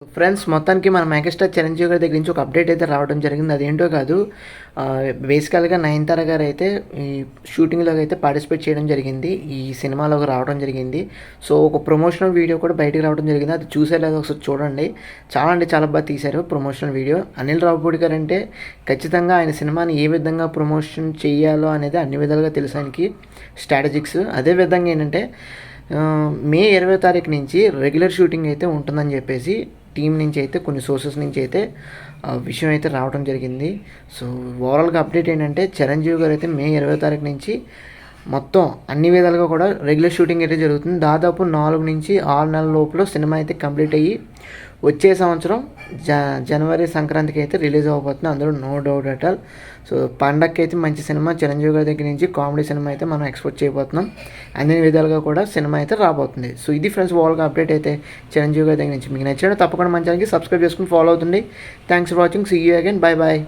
Friends మొత్తానికి మన megastar Chiranjeevi గారి దగ్గర నుంచి ఒక అప్డేట్ అయితే రావడం జరిగింది. అదేంటో కాదు, బేసికల్గా నయనతార గారు అయితే ఈ షూటింగ్లో అయితే పార్టిసిపేట్ చేయడం జరిగింది, ఈ సినిమాలోకి రావడం జరిగింది. సో ఒక ప్రమోషనల్ వీడియో కూడా బయటకు రావడం జరిగింది. అది చూసేలాగా ఒకసారి చూడండి. చాలా అంటే చాలా బాగా తీశారు ప్రమోషనల్ వీడియో. అనిల్ రావిపూడి గారు అంటే ఖచ్చితంగా ఆయన సినిమాని ఏ విధంగా ప్రమోషన్ చేయాలో అనేది అన్ని విధాలుగా తెలుసు ఆయనకి, స్ట్రాటజిక్స్. అదేవిధంగా ఏంటంటే మే 20వ తారీఖు నుంచి రెగ్యులర్ షూటింగ్ అయితే ఉంటుందని చెప్పేసి టీం నుంచి అయితే కొన్ని సోర్సెస్ నుంచి అయితే విషయం అయితే రావడం జరిగింది. సో ఓవరాల్గా అప్డేట్ ఏంటంటే చిరంజీవి గారు అయితే మే 20వ తారీఖు నుంచి మొత్తం అన్ని విధాలుగా కూడా రెగ్యులర్ షూటింగ్ అయితే జరుగుతుంది. దాదాపు 4 నుంచి 6 నెలల లోపల సినిమా అయితే కంప్లీట్ అయ్యి వచ్చే సంవత్సరం జనవరి సంక్రాంతికి అయితే రిలీజ్ అవ్వబోతుంది, అందులో no doubt at all. So పండగకి అయితే మంచి సినిమా చిరంజీవి గారి దగ్గర నుంచి కామెడీ సినిమా అయితే మనం ఎక్స్పెక్ట్ చేయబోతున్నాం. అన్ని విధాలుగా కూడా సినిమా అయితే రాబోతుంది. సో ఇది ఫ్రెండ్స్ ఓవరాల్గా అప్డేట్ అయితే చిరంజీవి గారి దగ్గర నుంచి. మీకు నచ్చినట్టు తప్పకుండా మంచి సబ్స్క్రైబ్ చేసుకుని ఫాలో అవుతుంది. Thanks for watching. See you again. Bye bye.